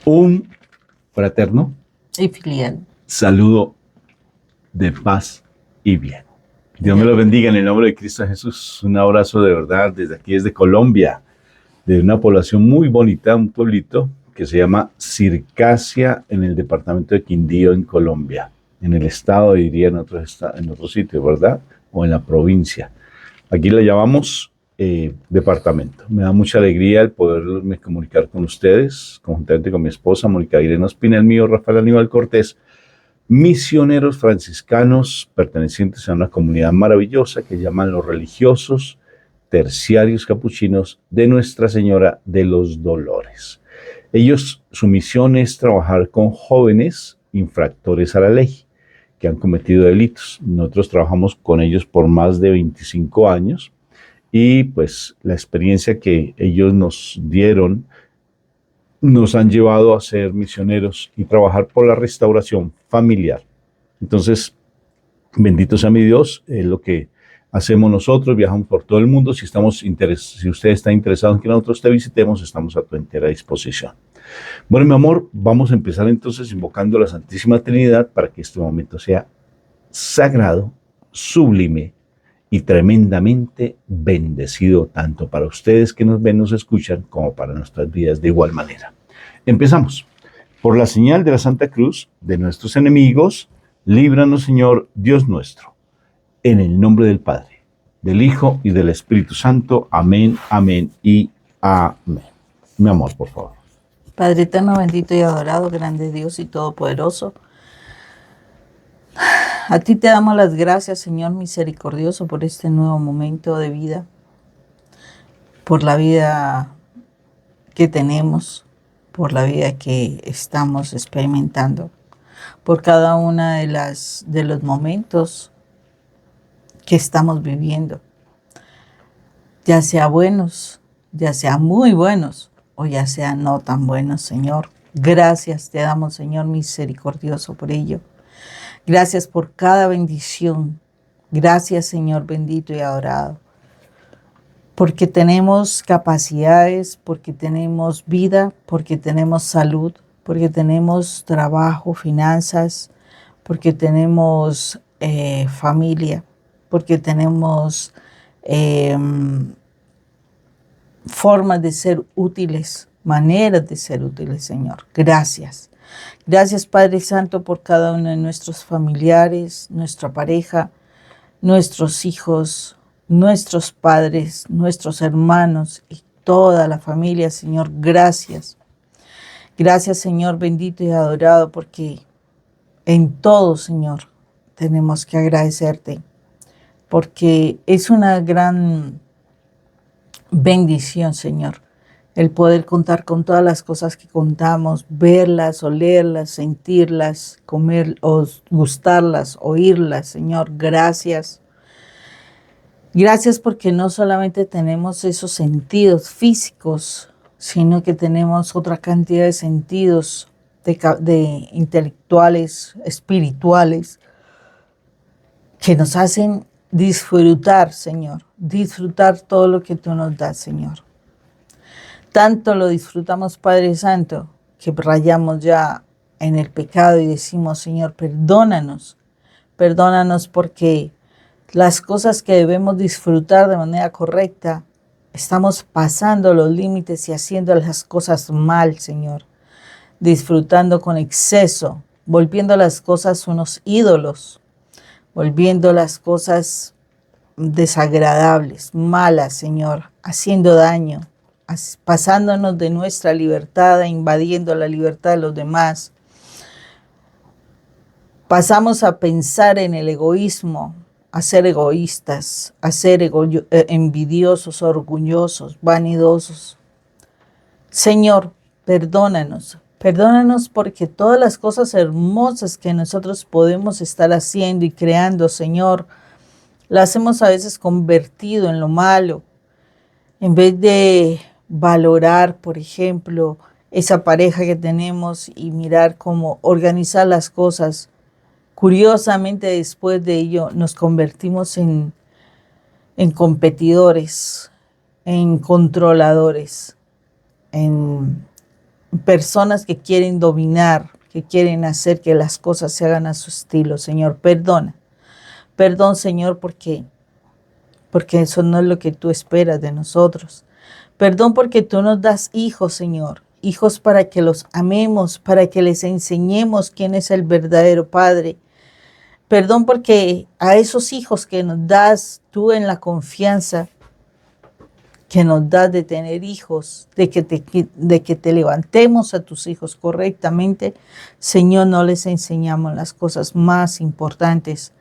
Un fraterno y filial saludo de paz y bien. Dios me los bendiga en el nombre de Cristo Jesús. Un abrazo de verdad desde aquí, desde Colombia, de una población muy bonita, un pueblito que se llama Circasia en el departamento de Quindío, en Colombia. En el estado, diría en otros sitios, ¿verdad? O en la provincia. Aquí la llamamos departamento. Me da mucha alegría el poderme comunicar con ustedes, conjuntamente con mi esposa, Mónica Irene Ospina, el mío, Rafael Aníbal Cortés, misioneros franciscanos pertenecientes a una comunidad maravillosa que llaman los religiosos terciarios capuchinos de Nuestra Señora de los Dolores. Ellos, su misión es trabajar con jóvenes infractores a la ley que han cometido delitos. Nosotros trabajamos con ellos por más de 25 años y pues la experiencia que ellos nos dieron nos han llevado a ser misioneros y trabajar por la restauración familiar. Entonces, bendito sea mi Dios, es lo que hacemos nosotros, viajamos por todo el mundo. Si usted está interesado en que nosotros te visitemos, estamos a tu entera disposición. Bueno, mi amor, vamos a empezar entonces invocando a la Santísima Trinidad para que este momento sea sagrado, sublime y tremendamente bendecido, tanto para ustedes que nos ven, nos escuchan, como para nuestras vidas de igual manera. Empezamos. Por la señal de la Santa Cruz de nuestros enemigos, líbranos, Señor Dios nuestro. En el nombre del Padre, del Hijo y del Espíritu Santo. Amén, amén y amén. Mi amor, por favor. Padre eterno, bendito y adorado, grande Dios y todopoderoso, a ti te damos las gracias, Señor misericordioso, por este nuevo momento de vida, por la vida que tenemos, por la vida que estamos experimentando, por cada una de los momentos que estamos viviendo, ya sea buenos, ya sea muy buenos o ya sea no tan buenos, Señor. Gracias te damos, Señor misericordioso, por ello. Gracias por cada bendición. Gracias, Señor bendito y adorado, porque tenemos capacidades, porque tenemos vida, porque tenemos salud, porque tenemos trabajo, finanzas, porque tenemos familia, porque tenemos formas de ser útiles, maneras de ser útiles, Señor. Gracias. Gracias, Padre Santo, por cada uno de nuestros familiares, nuestra pareja, nuestros hijos, nuestros padres, nuestros hermanos y toda la familia, Señor. Gracias. Gracias, Señor bendito y adorado, porque en todo, Señor, tenemos que agradecerte, porque es una gran bendición, Señor, el poder contar con todas las cosas que contamos, verlas, olerlas, sentirlas, comer o gustarlas, oírlas, Señor. Gracias. Gracias porque no solamente tenemos esos sentidos físicos, sino que tenemos otra cantidad de sentidos de intelectuales, espirituales, que nos hacen disfrutar, Señor, disfrutar todo lo que tú nos das, Señor. Tanto lo disfrutamos, Padre Santo, que rayamos ya en el pecado y decimos, Señor, perdónanos. Perdónanos porque las cosas que debemos disfrutar de manera correcta, estamos pasando los límites y haciendo las cosas mal, Señor. Disfrutando con exceso, volviendo las cosas unos ídolos, volviendo las cosas desagradables, malas, Señor, haciendo daño, pasándonos de nuestra libertad e invadiendo la libertad de los demás. Pasamos a pensar en el egoísmo, a ser egoístas, a ser envidiosos, orgullosos, vanidosos. Señor, perdónanos. Perdónanos porque todas las cosas hermosas que nosotros podemos estar haciendo y creando, Señor, las hemos a veces convertido en lo malo. En vez de valorar, por ejemplo, esa pareja que tenemos y mirar cómo organizar las cosas, curiosamente después de ello nos convertimos en competidores, en controladores, en personas que quieren dominar, que quieren hacer que las cosas se hagan a su estilo. Señor, perdona. Perdón, Señor, porque eso no es lo que tú esperas de nosotros. Perdón porque tú nos das hijos, Señor. Hijos para que los amemos, para que les enseñemos quién es el verdadero Padre. Perdón porque a esos hijos que nos das tú en la confianza que nos das de tener hijos, de que te levantemos a tus hijos correctamente, Señor, no les enseñamos las cosas más importantes,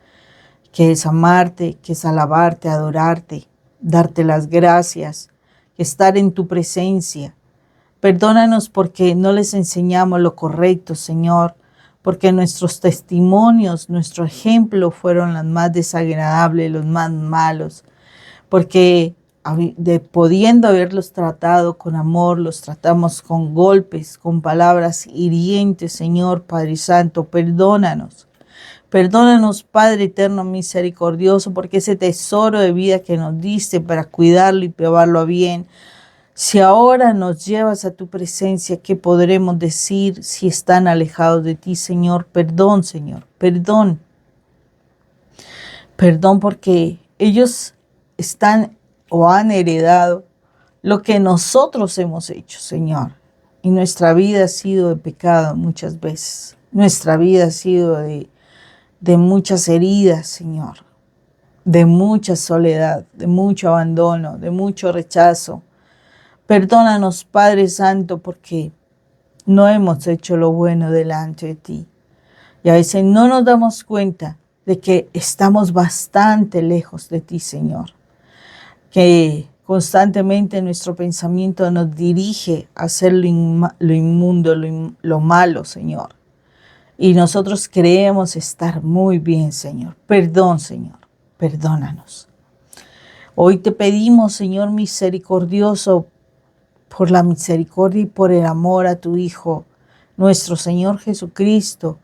que es amarte, que es alabarte, adorarte, darte las gracias, estar en tu presencia. Perdónanos porque no les enseñamos lo correcto, Señor, porque nuestros testimonios, nuestro ejemplo fueron los más desagradables, los más malos, porque pudiendo haberlos tratado con amor, los tratamos con golpes, con palabras hirientes, Señor Padre Santo, perdónanos. Perdónanos, Padre eterno misericordioso, porque ese tesoro de vida que nos diste para cuidarlo y llevarlo a bien, si ahora nos llevas a tu presencia, ¿qué podremos decir si están alejados de ti, Señor? Perdón, Señor, perdón. Perdón porque ellos están o han heredado lo que nosotros hemos hecho, Señor. Y nuestra vida ha sido de pecado muchas veces. Nuestra vida ha sido de muchas heridas, Señor. De mucha soledad, de mucho abandono, de mucho rechazo. Perdónanos, Padre Santo, porque no hemos hecho lo bueno delante de ti. Y a veces no nos damos cuenta de que estamos bastante lejos de ti, Señor. Que constantemente nuestro pensamiento nos dirige a hacer lo inmundo, lo malo, Señor. Y nosotros creemos estar muy bien, Señor. Perdón, Señor. Perdónanos. Hoy te pedimos, Señor misericordioso, por la misericordia y por el amor a tu Hijo, nuestro Señor Jesucristo,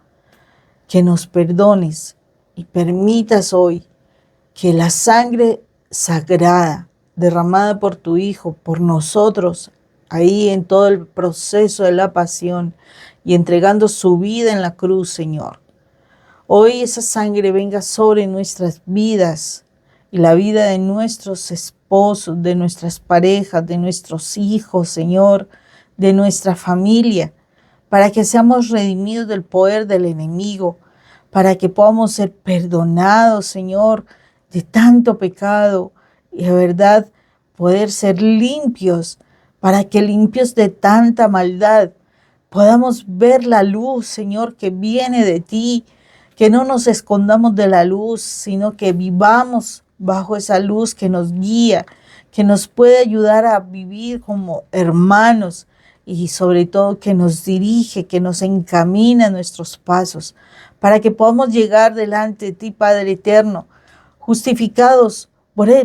que nos perdones y permitas hoy que la sangre sagrada derramada por tu Hijo, por nosotros, ahí en todo el proceso de la pasión y entregando su vida en la cruz, Señor. Hoy esa sangre venga sobre nuestras vidas y la vida de nuestros esposos, de nuestras parejas, de nuestros hijos, Señor, de nuestra familia, para que seamos redimidos del poder del enemigo, para que podamos ser perdonados, Señor, de tanto pecado y de verdad poder ser limpios, para que limpios de tanta maldad podamos ver la luz, Señor, que viene de ti, que no nos escondamos de la luz, sino que vivamos bajo esa luz que nos guía, que nos puede ayudar a vivir como hermanos y sobre todo que nos dirige, que nos encamina nuestros pasos, para que podamos llegar delante de ti, Padre eterno, justificados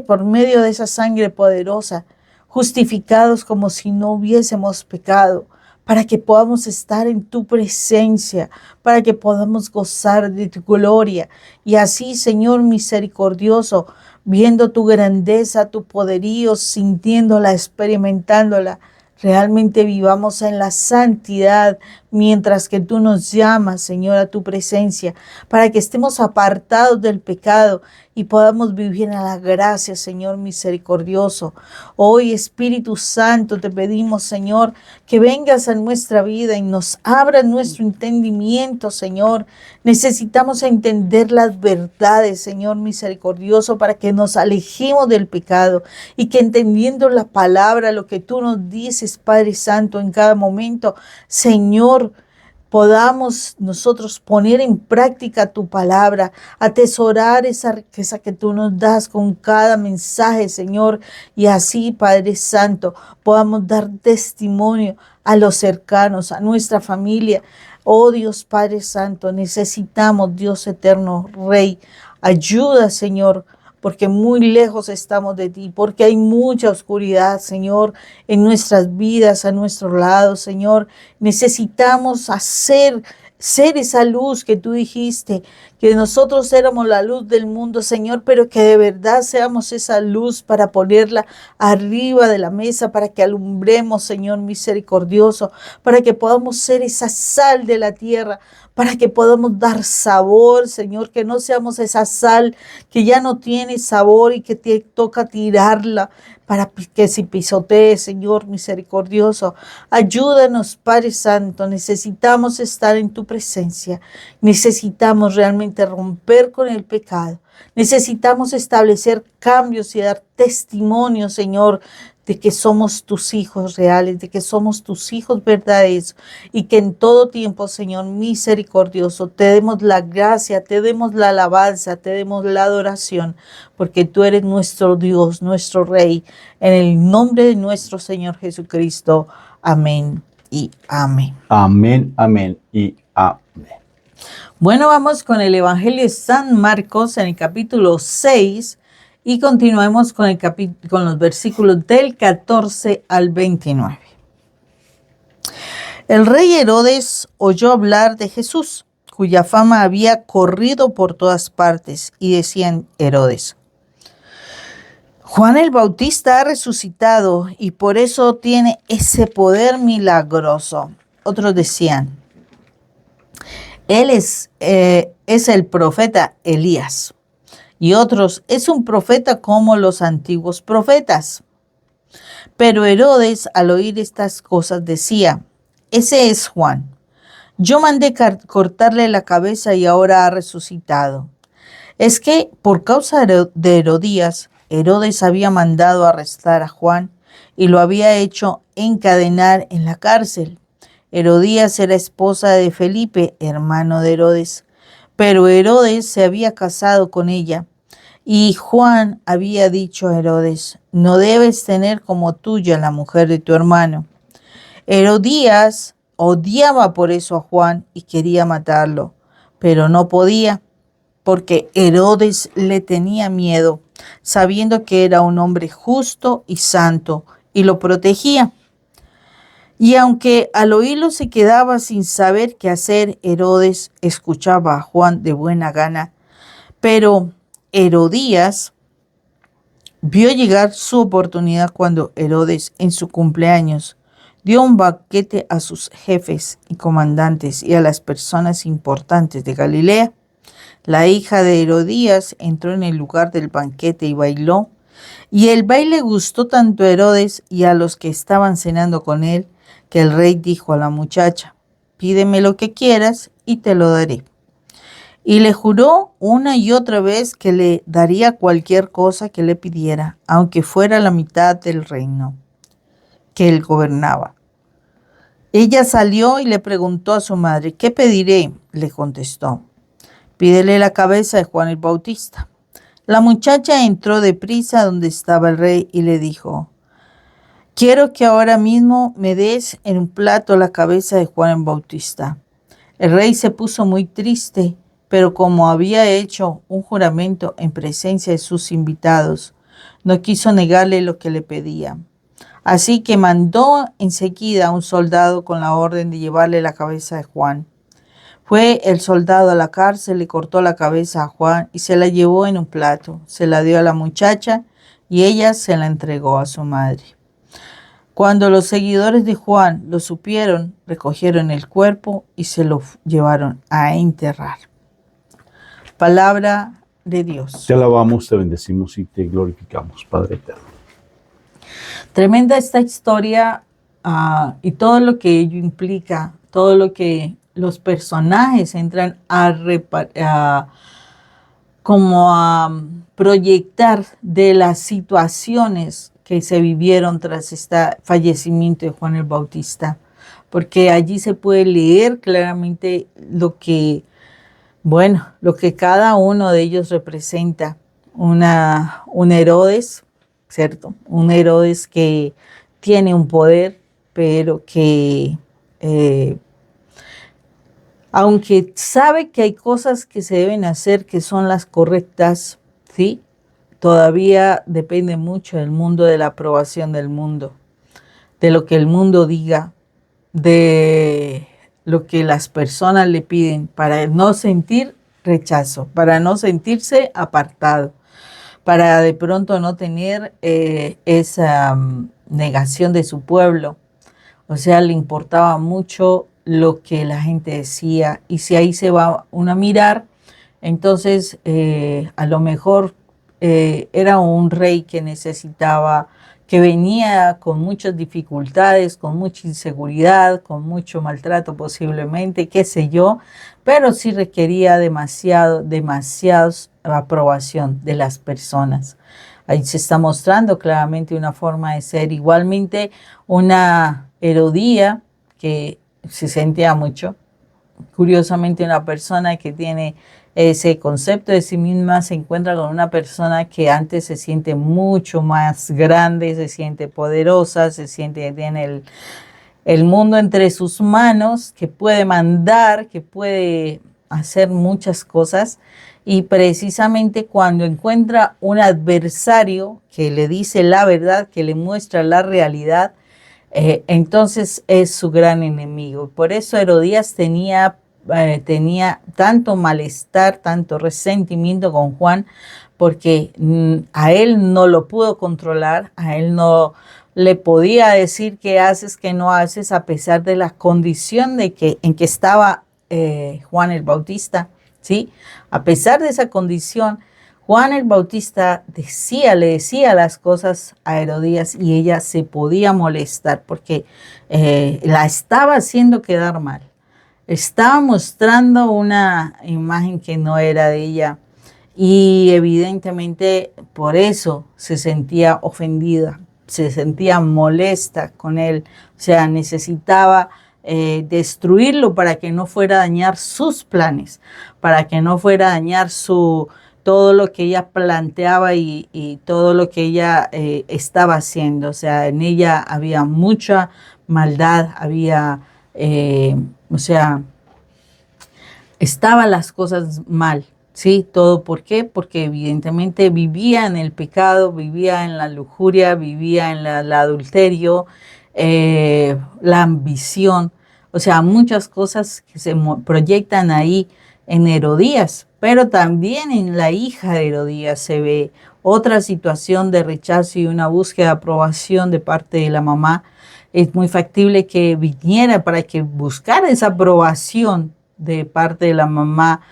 por medio de esa sangre poderosa, justificados como si no hubiésemos pecado, para que podamos estar en tu presencia, para que podamos gozar de tu gloria. Y así, Señor misericordioso, viendo tu grandeza, tu poderío, sintiéndola, experimentándola, realmente vivamos en la santidad mientras que tú nos llamas, Señor, a tu presencia, para que estemos apartados del pecado y podamos vivir en la gracia, Señor misericordioso. Hoy, Espíritu Santo, te pedimos, Señor, que vengas a nuestra vida y nos abra nuestro entendimiento, Señor. Necesitamos entender las verdades, Señor misericordioso, para que nos alejemos del pecado y que entendiendo la palabra, lo que tú nos dices, Padre Santo, en cada momento, Señor, podamos nosotros poner en práctica tu palabra, atesorar esa riqueza que tú nos das con cada mensaje, Señor, y así, Padre Santo, podamos dar testimonio a los cercanos, a nuestra familia. Oh Dios Padre Santo, necesitamos, Dios eterno, Rey, ayuda, Señor, porque muy lejos estamos de ti, porque hay mucha oscuridad, Señor, en nuestras vidas, a nuestro lado, Señor. Necesitamos ser esa luz que tú dijiste, que nosotros éramos la luz del mundo, Señor, pero que de verdad seamos esa luz para ponerla arriba de la mesa, para que alumbremos, Señor misericordioso, para que podamos ser esa sal de la tierra, para que podamos dar sabor, Señor, que no seamos esa sal que ya no tiene sabor y que te toca tirarla para que si pisotee, Señor misericordioso. Ayúdanos, Padre Santo, necesitamos estar en tu presencia, necesitamos realmente romper con el pecado, necesitamos establecer cambios y dar testimonio, Señor, de que somos tus hijos reales, de que somos tus hijos verdaderos y que en todo tiempo, Señor misericordioso, te demos la gracia, te demos la alabanza, te demos la adoración, porque tú eres nuestro Dios, nuestro Rey, en el nombre de nuestro Señor Jesucristo. Amén y amén. Amén, amén y amén. Bueno, vamos con el Evangelio de San Marcos en el capítulo 6 y continuemos con, con los versículos del 14 al 29. El rey Herodes oyó hablar de Jesús, cuya fama había corrido por todas partes, y decían Herodes: Juan el Bautista ha resucitado y por eso tiene ese poder milagroso. Otros decían: Él es el profeta Elías. Y otros: es un profeta como los antiguos profetas. Pero Herodes, al oír estas cosas, decía: ese es Juan. Yo mandé cortarle la cabeza y ahora ha resucitado. Es que por causa de Herodías, Herodes había mandado arrestar a Juan y lo había hecho encadenar en la cárcel. Herodías era esposa de Felipe, hermano de Herodes, pero Herodes se había casado con ella. Y Juan había dicho a Herodes: no debes tener como tuya la mujer de tu hermano. Herodías odiaba por eso a Juan y quería matarlo, pero no podía, porque Herodes le tenía miedo, sabiendo que era un hombre justo y santo, y lo protegía. Y aunque al oírlo se quedaba sin saber qué hacer, Herodes escuchaba a Juan de buena gana. Pero Herodías vio llegar su oportunidad cuando Herodes, en su cumpleaños, dio un banquete a sus jefes y comandantes y a las personas importantes de Galilea. La hija de Herodías entró en el lugar del banquete y bailó, y el baile gustó tanto a Herodes y a los que estaban cenando con él, que el rey dijo a la muchacha: pídeme lo que quieras y te lo daré. Y le juró una y otra vez que le daría cualquier cosa que le pidiera, aunque fuera la mitad del reino que él gobernaba. Ella salió y le preguntó a su madre: ¿qué pediré? Le contestó: pídele la cabeza de Juan el Bautista. La muchacha entró deprisa donde estaba el rey y le dijo: quiero que ahora mismo me des en un plato la cabeza de Juan el Bautista. El rey se puso muy triste, pero como había hecho un juramento en presencia de sus invitados, no quiso negarle lo que le pedía. Así que mandó enseguida a un soldado con la orden de llevarle la cabeza de Juan. Fue el soldado a la cárcel, le cortó la cabeza a Juan y se la llevó en un plato. Se la dio a la muchacha y ella se la entregó a su madre. Cuando los seguidores de Juan lo supieron, recogieron el cuerpo y se lo llevaron a enterrar. Palabra de Dios. Te alabamos, te bendecimos y te glorificamos, Padre eterno. Tremenda esta historia y todo lo que ello implica, todo lo que los personajes entran como a proyectar de las situaciones que se vivieron tras este fallecimiento de Juan el Bautista, porque allí se puede leer claramente lo que cada uno de ellos representa. Un Herodes, ¿cierto? Un Herodes que tiene un poder, pero que aunque sabe que hay cosas que se deben hacer que son las correctas, ¿sí? Todavía depende mucho del mundo, de la aprobación del mundo, de lo que el mundo diga, de lo que las personas le piden para no sentir rechazo, para no sentirse apartado, para de pronto no tener esa negación de su pueblo. O sea, le importaba mucho lo que la gente decía. Y si ahí se va uno a mirar, entonces a lo mejor era un rey que necesitaba, que venía con muchas dificultades, con mucha inseguridad, con mucho maltrato posiblemente, qué sé yo, pero sí requería demasiados aprobación de las personas. Ahí se está mostrando claramente una forma de ser. Igualmente una Herodía que se sentía mucho. Curiosamente, una persona que tiene ese concepto de sí misma se encuentra con una persona que antes se siente mucho más grande, se siente poderosa, se siente que tiene el mundo entre sus manos, que puede mandar, que puede hacer muchas cosas. Y precisamente cuando encuentra un adversario que le dice la verdad, que le muestra la realidad, entonces es su gran enemigo. Por eso Herodías tenía tanto malestar, tanto resentimiento con Juan, porque a él no lo pudo controlar, a él no le podía decir qué haces, qué no haces, a pesar de la condición en que estaba Juan el Bautista, ¿sí? A pesar de esa condición, Juan el Bautista le decía las cosas a Herodías y ella se podía molestar porque la estaba haciendo quedar mal. Estaba mostrando una imagen que no era de ella y evidentemente por eso se sentía ofendida, se sentía molesta con él, o sea, necesitaba destruirlo para que no fuera a dañar sus planes, para que no fuera a dañar todo lo que ella planteaba y todo lo que ella estaba haciendo. O sea, en ella había mucha maldad, o sea, estaban las cosas mal, ¿sí? ¿Todo por qué? Porque evidentemente vivía en el pecado, vivía en la lujuria, vivía en el adulterio, la ambición, o sea, muchas cosas que se proyectan ahí en Herodías, pero también en la hija de Herodías se ve otra situación de rechazo y una búsqueda de aprobación de parte de la mamá. Es muy factible que viniera para que buscara esa aprobación de parte de la mamá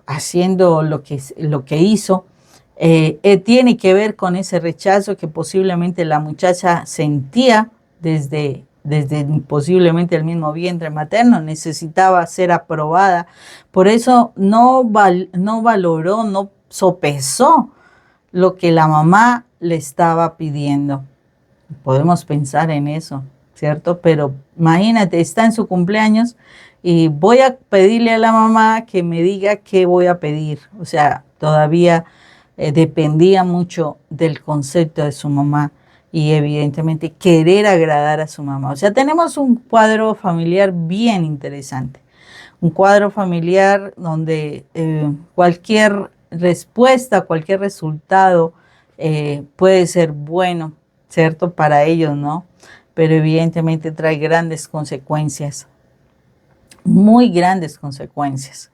haciendo lo que hizo. Tiene que ver con ese rechazo que posiblemente la muchacha sentía desde posiblemente el mismo vientre materno, necesitaba ser aprobada. Por eso no valoró, no sopesó lo que la mamá le estaba pidiendo. Podemos pensar en eso, ¿cierto? Pero imagínate, está en su cumpleaños y voy a pedirle a la mamá que me diga qué voy a pedir. O sea, todavía dependía mucho del concepto de su mamá y evidentemente querer agradar a su mamá. O sea, tenemos un cuadro familiar bien interesante. Un cuadro familiar donde cualquier respuesta, cualquier resultado puede ser bueno, ¿cierto? Para ellos, ¿no? Pero evidentemente trae grandes consecuencias, muy grandes consecuencias.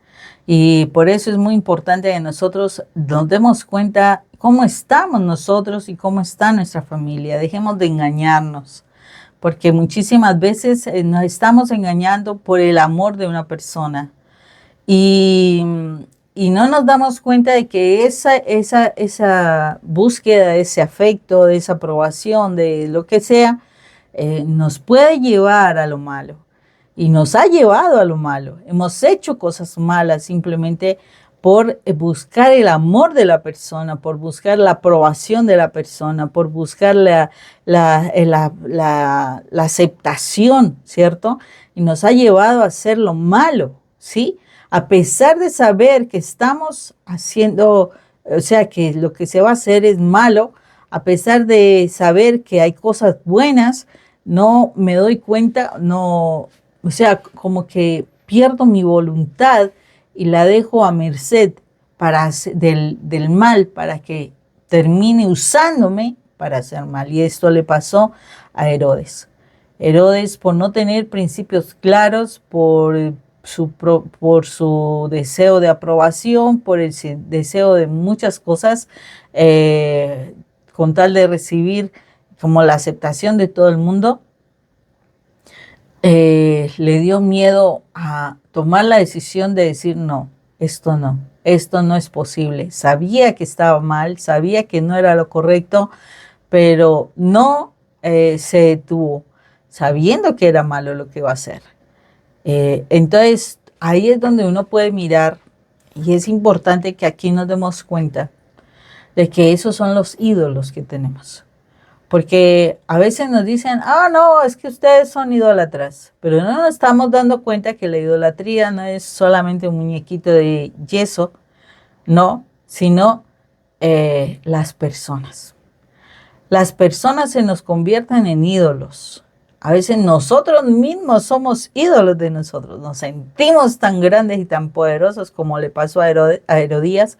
Y por eso es muy importante que nosotros nos demos cuenta cómo estamos nosotros y cómo está nuestra familia. Dejemos de engañarnos, porque muchísimas veces nos estamos engañando por el amor de una persona. Y, y no nos damos cuenta de que esa búsqueda de ese afecto, de esa aprobación, de lo que sea, nos puede llevar a lo malo. Y nos ha llevado a lo malo. Hemos hecho cosas malas simplemente por buscar el amor de la persona, por buscar la aprobación de la persona, por buscar la aceptación, ¿cierto? Y nos ha llevado a hacer lo malo, ¿sí? A pesar de saber que estamos haciendo, o sea, que lo que se va a hacer es malo, a pesar de saber que hay cosas buenas, no me doy cuenta, no, o sea, como que pierdo mi voluntad y la dejo a merced del mal para que termine usándome para hacer mal. Y esto le pasó a Herodes. Herodes, por no tener principios claros, por por su deseo de aprobación, por el deseo de muchas cosas, con tal de recibir como la aceptación de todo el mundo, le dio miedo a tomar la decisión de decir no, esto no es posible. Sabía que estaba mal, sabía que no era lo correcto, pero no se detuvo, sabiendo que era malo lo que iba a hacer. Entonces, ahí es donde uno puede mirar, y es importante que aquí nos demos cuenta de que esos son los ídolos que tenemos. Porque a veces nos dicen, no, es que ustedes son idólatras, pero no nos estamos dando cuenta que la idolatría no es solamente un muñequito de yeso, no, sino las personas. Las personas se nos convierten en ídolos. A veces nosotros mismos somos ídolos de nosotros. Nos sentimos tan grandes y tan poderosos como le pasó a Herodías,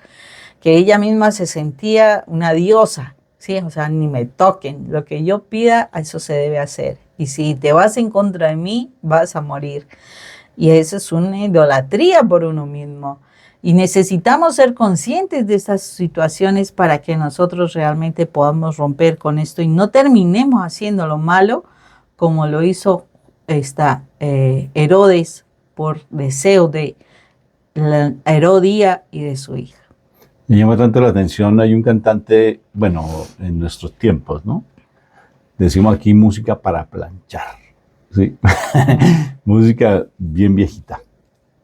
que ella misma se sentía una diosa. ¿Sí? O sea, ni me toquen. Lo que yo pida, a eso se debe hacer. Y si te vas en contra de mí, vas a morir. Y eso es una idolatría por uno mismo. Y necesitamos ser conscientes de estas situaciones para que nosotros realmente podamos romper con esto y no terminemos haciendo lo malo como lo hizo Herodes por deseo de la Herodía y de su hija. Me llama tanto la atención, hay un cantante, bueno, en nuestros tiempos, ¿no? Decimos aquí música para planchar, ¿sí? Música bien viejita,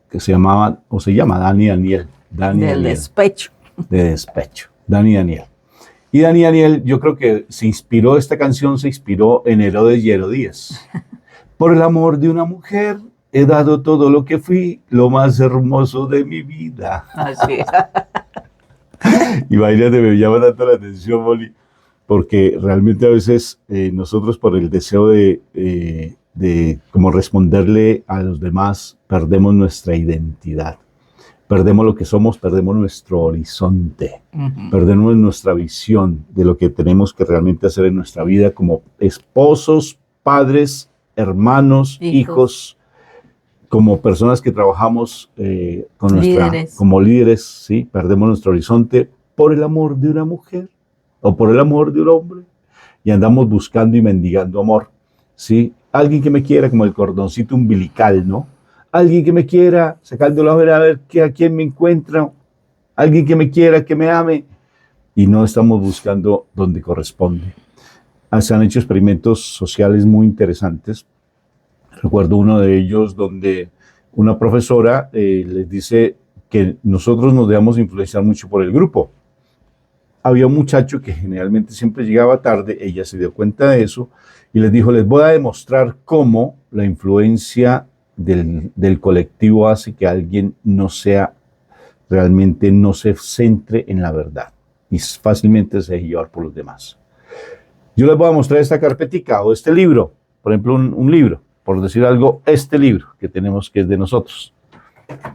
que se llamaba, o se llama Dani Daniel. Del despecho. De despecho, Dani Daniel. Y Dani Daniel, yo creo que esta canción se inspiró en Herodes y Herodías. Por el amor de una mujer, he dado todo lo que fui, lo más hermoso de mi vida. Así es. Imagínate, me llama tanto la atención, Molly, porque realmente a veces nosotros por el deseo de como responderle a los demás, perdemos nuestra identidad, perdemos lo que somos, perdemos nuestro horizonte, perdemos nuestra visión de lo que tenemos que realmente hacer en nuestra vida como esposos, padres, hermanos, hijos, como personas que trabajamos como líderes, ¿sí? Perdemos nuestro horizonte por el amor de una mujer o por el amor de un hombre y andamos buscando y mendigando amor, ¿sí? Alguien que me quiera como el cordoncito umbilical, ¿no? Alguien que me quiera, sacando la vera a ver a quién me encuentro, alguien que me quiera, que me ame, y no estamos buscando donde corresponde. Se han hecho experimentos sociales muy interesantes. Recuerdo uno de ellos donde una profesora les dice que nosotros nos debemos influenciar mucho por el grupo. Había un muchacho que generalmente siempre llegaba tarde, ella se dio cuenta de eso y les dijo, les voy a demostrar cómo la influencia del colectivo hace que alguien no se centre en la verdad y fácilmente se deje llevar por los demás. Yo les voy a mostrar esta carpetica o este libro, por ejemplo, un libro. Por decir algo, este libro que tenemos, que es de nosotros,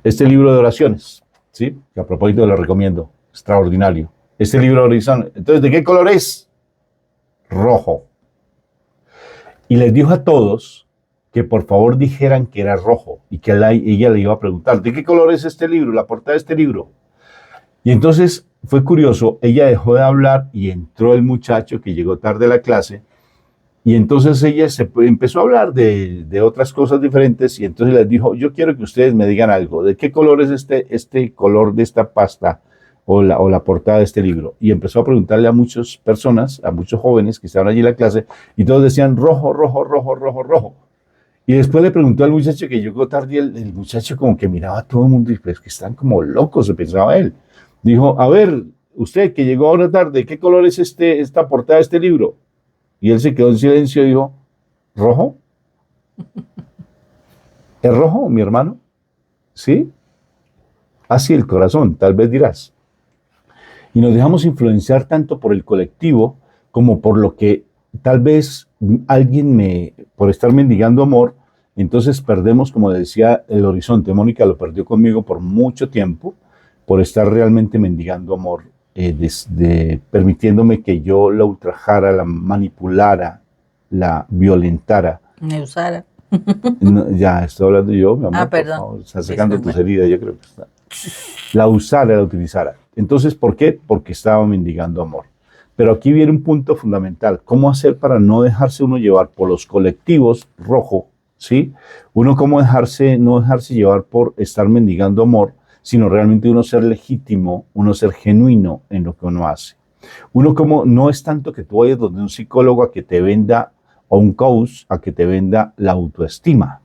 este libro de oraciones, ¿sí? Que a propósito lo recomiendo, extraordinario. Este libro de oraciones, entonces, ¿de qué color es? Rojo. Y les dijo a todos que por favor dijeran que era rojo y que ella le iba a preguntar, ¿de qué color es este libro, la portada de este libro? Y entonces fue curioso, ella dejó de hablar y entró el muchacho que llegó tarde a la clase. Y entonces ella empezó a hablar de otras cosas diferentes y entonces les dijo, yo quiero que ustedes me digan algo, ¿de qué color es este color de esta pasta o la portada de este libro? Y empezó a preguntarle a muchas personas, a muchos jóvenes que estaban allí en la clase y todos decían rojo, rojo, rojo, rojo, rojo. Y después le preguntó al muchacho que llegó tarde y el muchacho como que miraba a todo el mundo y pues que están como locos, se pensaba él. Dijo, a ver, usted que llegó ahora tarde, ¿qué color es esta portada de este libro? Y él se quedó en silencio y dijo, ¿rojo? ¿Es rojo, mi hermano? ¿Sí? Así el corazón, tal vez dirás. Y nos dejamos influenciar tanto por el colectivo como por lo que tal vez por estar mendigando amor, entonces perdemos, como decía, el horizonte. Mónica lo perdió conmigo por mucho tiempo, por estar realmente mendigando amor. Permitiéndome que yo la ultrajara, la manipulara, la violentara. Me usara. No, ya estoy hablando yo, mi amor, por Perdón. favor, estás Sí, sacando muy tus bueno. heridas, yo creo que está. La usara, la utilizara. Entonces, ¿por qué? Porque estaba mendigando amor. Pero aquí viene un punto fundamental. ¿Cómo hacer para no dejarse uno llevar por los colectivos rojo? ¿Sí? Uno cómo no dejarse llevar por estar mendigando amor, sino realmente uno ser legítimo, uno ser genuino en lo que uno hace. Uno como no es tanto que tú vayas donde un psicólogo a que te venda, o un coach a que te venda la autoestima.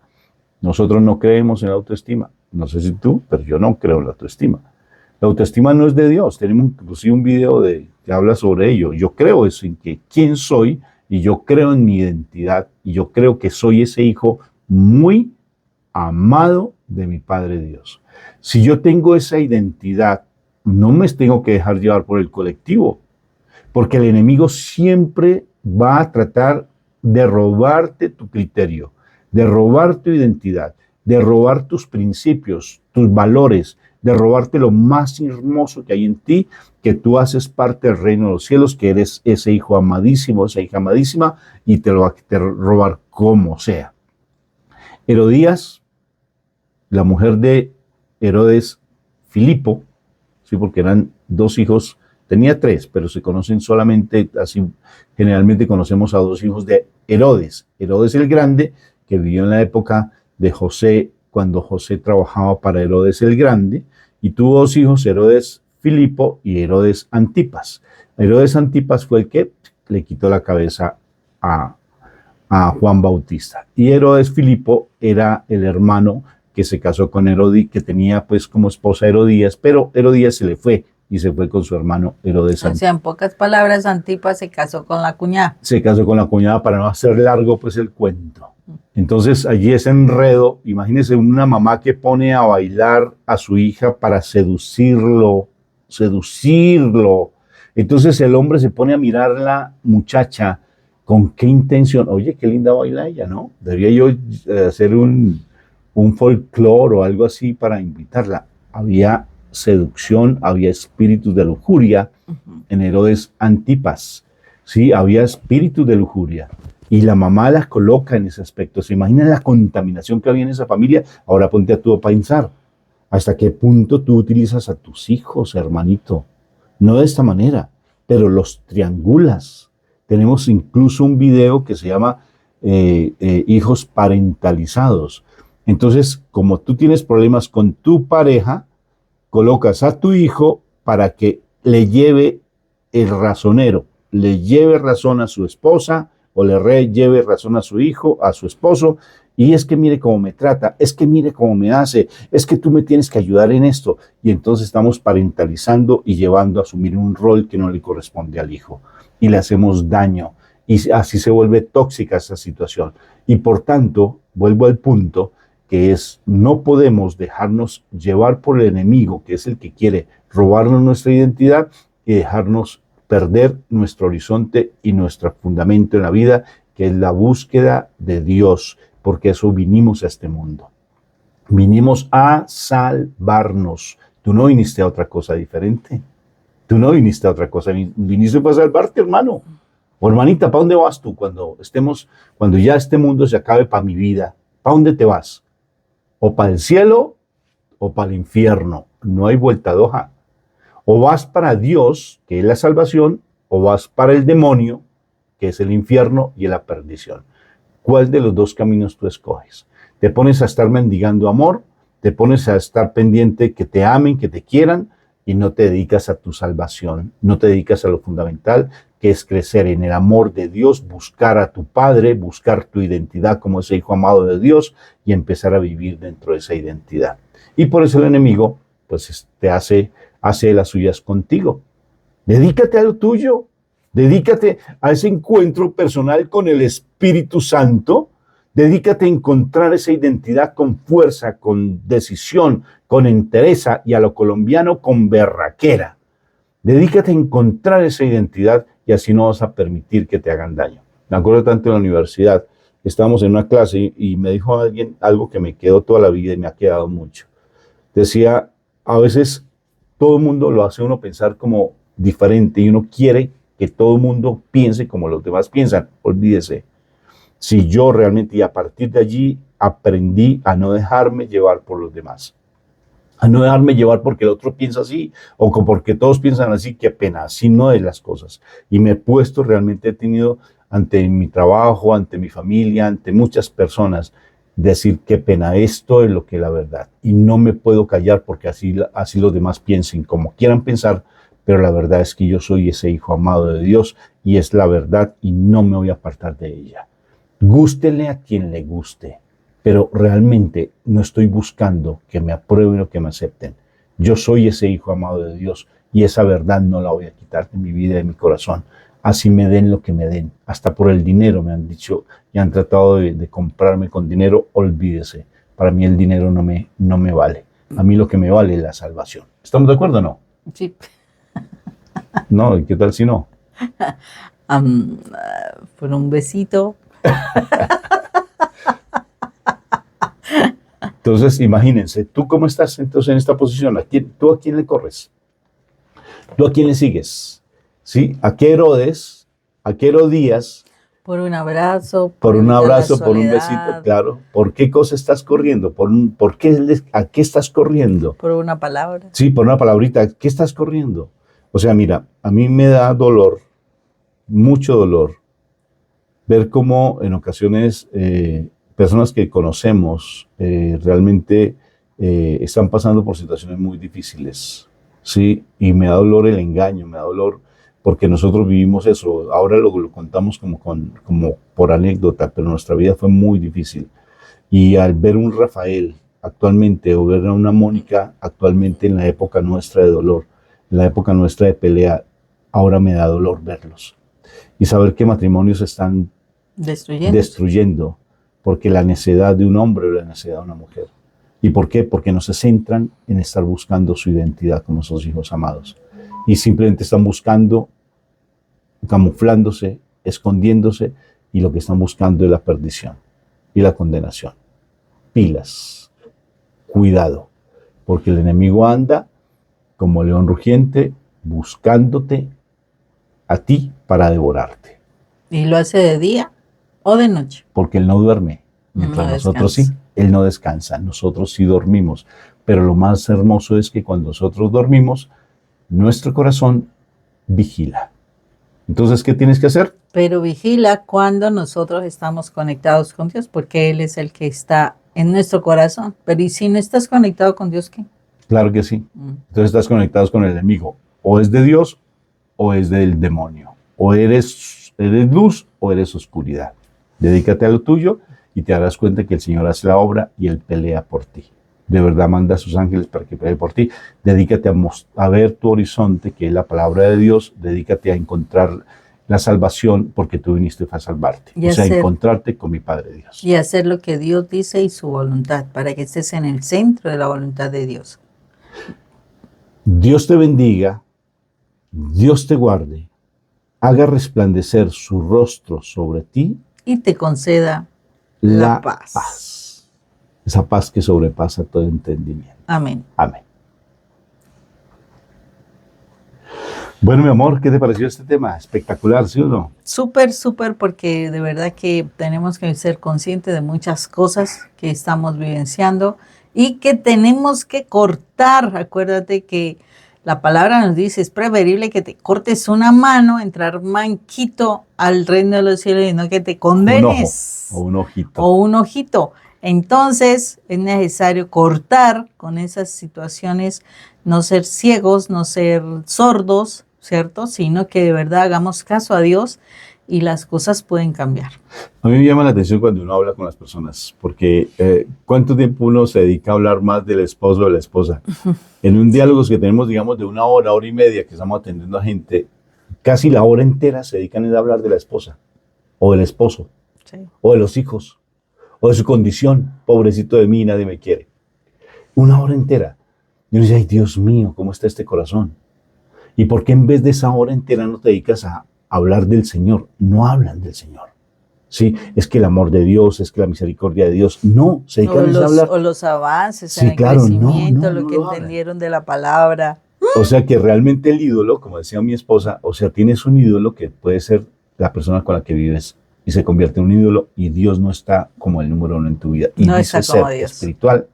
Nosotros no creemos en la autoestima. No sé si tú, pero yo no creo en la autoestima. La autoestima no es de Dios. Tenemos inclusive un video que habla sobre ello. Yo creo eso, en que quién soy, y yo creo en mi identidad, y yo creo que soy ese hijo muy amado de mi Padre Dios. Si yo tengo esa identidad, no me tengo que dejar llevar por el colectivo, porque el enemigo siempre va a tratar de robarte tu criterio, de robar tu identidad, de robar tus principios, tus valores, de robarte lo más hermoso que hay en ti, que tú haces parte del reino de los cielos, que eres ese hijo amadísimo, esa hija amadísima, y te lo va a robar como sea. Herodías, la mujer de Herodes Filipo, sí, porque eran dos hijos, tenía tres, pero se conocen solamente, así generalmente conocemos a dos hijos de Herodes. Herodes el Grande, que vivió en la época de José, cuando José trabajaba para Herodes el Grande, y tuvo dos hijos, Herodes Filipo y Herodes Antipas. Herodes Antipas fue el que le quitó la cabeza a Juan Bautista. Y Herodes Filipo era el hermano que se casó con Herodías, que tenía pues como esposa Herodías, pero Herodías se le fue y se fue con su hermano Herodes. O sea, en pocas palabras, Antipas se casó con la cuñada. Se casó con la cuñada para no hacer largo pues el cuento. Entonces allí ese enredo, imagínense una mamá que pone a bailar a su hija para seducirlo. Entonces el hombre se pone a mirar a la muchacha con qué intención. Oye, qué linda baila ella, ¿no? Debería yo hacer un folclore o algo así para invitarla. Había seducción, había espíritus de lujuria en Herodes Antipas. Sí, había espíritus de lujuria. Y la mamá las coloca en ese aspecto. ¿Se imaginan la contaminación que había en esa familia? Ahora ponte a tú a pensar. ¿Hasta qué punto tú utilizas a tus hijos, hermanito? No de esta manera, pero los triangulas. Tenemos incluso un video que se llama hijos parentalizados. Entonces, como tú tienes problemas con tu pareja, colocas a tu hijo para que le lleve el razonero, le lleve razón a su esposa o le lleve razón a su hijo, a su esposo, y es que mire cómo me trata, es que mire cómo me hace, es que tú me tienes que ayudar en esto. Y entonces estamos parentalizando y llevando a asumir un rol que no le corresponde al hijo. Y le hacemos daño. Y así se vuelve tóxica esa situación. Y por tanto, vuelvo al punto, que es no podemos dejarnos llevar por el enemigo, que es el que quiere robarnos nuestra identidad y dejarnos perder nuestro horizonte y nuestro fundamento en la vida, que es la búsqueda de Dios, porque eso vinimos a este mundo. Vinimos a salvarnos. Tú no viniste a otra cosa diferente. Tú no viniste a otra cosa, viniste para salvarte, hermano. O hermanita, ¿para dónde vas tú cuando ya este mundo se acabe para mi vida? ¿Para dónde te vas? O para el cielo o para el infierno. No hay vuelta de hoja. O vas para Dios, que es la salvación, o vas para el demonio, que es el infierno y la perdición. ¿Cuál de los dos caminos tú escoges? ¿Te pones a estar mendigando amor? ¿Te pones a estar pendiente que te amen, que te quieran? Y no te dedicas a tu salvación, no te dedicas a lo fundamental, que es crecer en el amor de Dios, buscar a tu Padre, buscar tu identidad como ese hijo amado de Dios y empezar a vivir dentro de esa identidad. Y por eso el enemigo pues te hace las suyas contigo. Dedícate a lo tuyo, dedícate a ese encuentro personal con el Espíritu Santo, dedícate a encontrar esa identidad con fuerza, con decisión, con entereza y a lo colombiano con berraquera. Dedícate a encontrar esa identidad y así no vas a permitir que te hagan daño. Me acuerdo tanto en la universidad, estábamos en una clase y me dijo alguien algo que me quedó toda la vida y me ha quedado mucho. Decía, a veces todo el mundo lo hace uno pensar como diferente y uno quiere que todo el mundo piense como los demás piensan. Olvídese. Si yo realmente, y a partir de allí, aprendí a no dejarme llevar por los demás. A no dejarme llevar porque el otro piensa así o porque todos piensan así, qué pena, así no es las cosas. Y me he puesto, realmente he tenido ante mi trabajo, ante mi familia, ante muchas personas, decir qué pena, esto es lo que es la verdad. Y no me puedo callar porque así los demás piensen como quieran pensar, pero la verdad es que yo soy ese hijo amado de Dios y es la verdad y no me voy a apartar de ella. Gústele a quien le guste, pero realmente no estoy buscando que me aprueben o que me acepten. Yo soy ese hijo amado de Dios y esa verdad no la voy a quitar de mi vida y de mi corazón. Así me den lo que me den. Hasta por el dinero me han dicho y han tratado de comprarme con dinero. Olvídese. Para mí el dinero no me vale. A mí lo que me vale es la salvación. ¿Estamos de acuerdo o no? Sí. No, ¿y qué tal si no? Por un besito. Entonces, imagínense, ¿tú cómo estás entonces en esta posición? ¿Tú a quién le corres? ¿Tú a quién le sigues? ¿Sí? ¿A qué Herodes? ¿A qué Herodías? Por un abrazo. Por un evitar la abrazo, por un besito, soledad, claro. ¿Por qué cosa estás corriendo? ¿A qué estás corriendo? por una palabra. Sí, por una palabrita. ¿Qué estás corriendo? O sea, mira, a mí me da dolor, mucho dolor, ver cómo en ocasiones personas que conocemos realmente están pasando por situaciones muy difíciles, ¿sí? Y me da dolor el engaño, me da dolor porque nosotros vivimos eso. Ahora lo contamos como por anécdota, pero nuestra vida fue muy difícil. Y al ver un Rafael actualmente o ver a una Mónica actualmente en la época nuestra de dolor, en la época nuestra de pelea, ahora me da dolor verlos. Y saber que matrimonios están destruyendo porque la necedad de un hombre o la necedad de una mujer. ¿Y por qué? Porque no se centran en estar buscando su identidad como sus hijos amados. Y simplemente están buscando, camuflándose, escondiéndose, y lo que están buscando es la perdición y la condenación. Pilas, cuidado, porque el enemigo anda como león rugiente buscándote a ti para devorarte. ¿Y lo hace de día o de noche? Porque él no duerme, mientras nosotros sí, él no descansa, nosotros sí dormimos. Pero lo más hermoso es que cuando nosotros dormimos, nuestro corazón vigila. Entonces, ¿qué tienes que hacer? Pero vigila cuando nosotros estamos conectados con Dios, porque Él es el que está en nuestro corazón. Pero ¿y si no estás conectado con Dios, qué? Claro que sí. Entonces estás conectado con el enemigo. O es de Dios o es del demonio. O eres luz o eres oscuridad. Dedícate a lo tuyo y te darás cuenta que el Señor hace la obra y Él pelea por ti. De verdad manda a sus ángeles para que peleen por ti. Dedícate a ver tu horizonte, que es la palabra de Dios. Dedícate a encontrar la salvación porque tú viniste a salvarte. O sea, encontrarte con mi Padre Dios. Y hacer lo que Dios dice y su voluntad, para que estés en el centro de la voluntad de Dios. Dios te bendiga, Dios te guarde, haga resplandecer su rostro sobre ti y te conceda la paz. Esa paz que sobrepasa todo entendimiento. Amén. Amén. Bueno, mi amor, ¿qué te pareció este tema? Espectacular, ¿sí o no? Súper, súper, porque de verdad que tenemos que ser conscientes de muchas cosas que estamos vivenciando y que tenemos que cortar. Acuérdate que la palabra nos dice, es preferible que te cortes una mano, entrar manquito al reino de los cielos y no que te condenes. Un ojo, o un ojito. O un ojito. Entonces es necesario cortar con esas situaciones, no ser ciegos, no ser sordos, ¿cierto? Sino que de verdad hagamos caso a Dios y las cosas pueden cambiar. A mí me llama la atención cuando uno habla con las personas, porque ¿cuánto tiempo uno se dedica a hablar más del esposo o de la esposa? En un diálogo que tenemos, digamos, de una hora, hora y media, que estamos atendiendo a gente, casi la hora entera se dedican a hablar de la esposa, o del esposo, Sí. o de los hijos, o de su condición. Pobrecito de mí, nadie me quiere. Una hora entera. Y uno dice, ay, Dios mío, ¿cómo está este corazón? ¿Y por qué en vez de esa hora entera no te dedicas a hablar del Señor? No hablan del Señor. Sí, es que el amor de Dios, es que la misericordia de Dios. No, se dedican a hablar. O los avances, Sí, en el claro, crecimiento, no lo que lo entendieron de la palabra. O sea que realmente el ídolo, como decía mi esposa, o sea, tienes un ídolo que puede ser la persona con la que vives y se convierte en un ídolo y Dios no está como el número uno en tu vida. Y No dice está como ser Dios. espiritual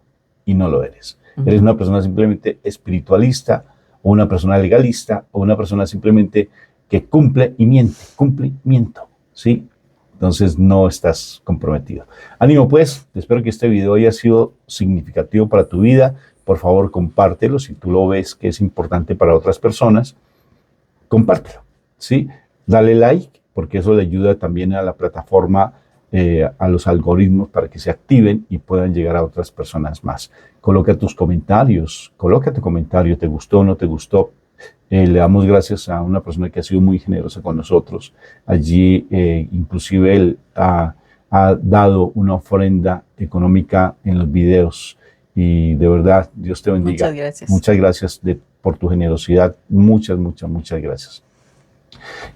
y no lo eres. Eres una persona simplemente espiritualista o una persona legalista o una persona simplemente que cumple y miento, ¿sí? Entonces no estás comprometido. Ánimo pues, espero que este video haya sido significativo para tu vida. Por favor, compártelo si tú lo ves que es importante para otras personas. Compártelo, ¿sí? Dale like, porque eso le ayuda también a la plataforma, a los algoritmos para que se activen y puedan llegar a otras personas más. Coloca tus comentarios, coloca tu comentario, ¿te gustó o no te gustó? Le damos gracias a una persona que ha sido muy generosa con nosotros. Allí, inclusive, él ha dado una ofrenda económica en los videos. Y de verdad, Dios te bendiga. Muchas gracias. Muchas gracias por tu generosidad. Muchas gracias.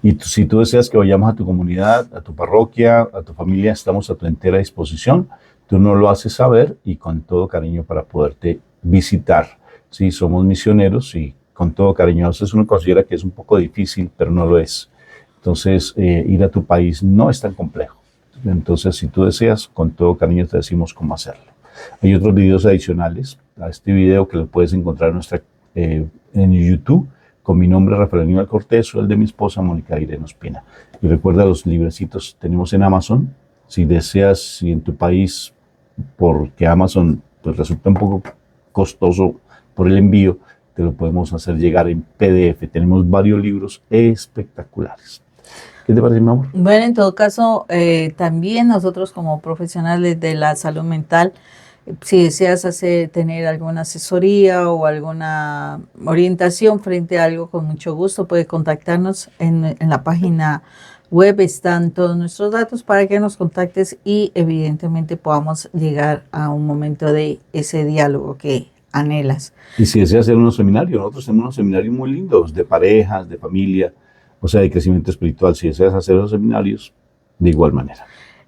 Y si tú deseas que vayamos a tu comunidad, a tu parroquia, a tu familia, estamos a tu entera disposición. Tú nos lo haces saber y con todo cariño para poderte visitar. Sí, somos misioneros y con todo cariño. A veces uno considera que es un poco difícil, pero no lo es. Entonces, ir a tu país no es tan complejo. Entonces, si tú deseas, con todo cariño te decimos cómo hacerlo. Hay otros videos adicionales a este video que lo puedes encontrar en YouTube con mi nombre, Rafael Aníbal Cortés, o el de mi esposa, Mónica Irene Ospina. Y recuerda, los librecitos tenemos en Amazon. Si deseas, si en tu país, porque Amazon pues, resulta un poco costoso por el envío, te lo podemos hacer llegar en PDF. Tenemos varios libros espectaculares. ¿Qué te parece, mi amor? Bueno, en todo caso, también nosotros como profesionales de la salud mental, si deseas tener alguna asesoría o alguna orientación frente a algo, con mucho gusto puedes contactarnos en la página web. Están todos nuestros datos para que nos contactes y evidentemente podamos llegar a un momento de ese diálogo que anhelas. Y si deseas hacer unos seminarios, nosotros tenemos unos seminarios muy lindos de parejas, de familia, o sea, de crecimiento espiritual. Si deseas hacer esos seminarios, de igual manera.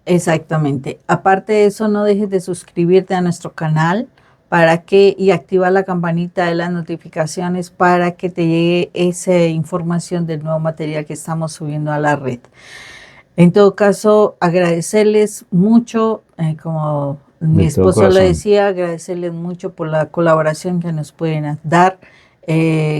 Exactamente. Aparte de eso, no dejes de suscribirte a nuestro canal y activar la campanita de las notificaciones para que te llegue esa información del nuevo material que estamos subiendo a la red. En todo caso, agradecerles mucho, como mi esposo le decía, agradecerles mucho por la colaboración que nos pueden dar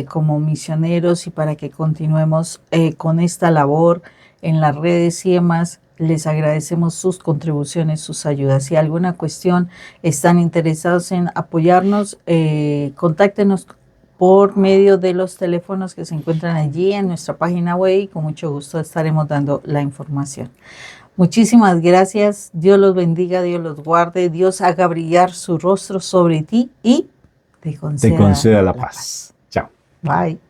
como misioneros y para que continuemos con esta labor en las redes y demás. Les agradecemos sus contribuciones, sus ayudas. Si alguna cuestión están interesados en apoyarnos, contáctenos por medio de los teléfonos que se encuentran allí en nuestra página web y con mucho gusto estaremos dando la información. Muchísimas gracias. Dios los bendiga, Dios los guarde, Dios haga brillar su rostro sobre ti y te conceda la paz. Chao. Bye.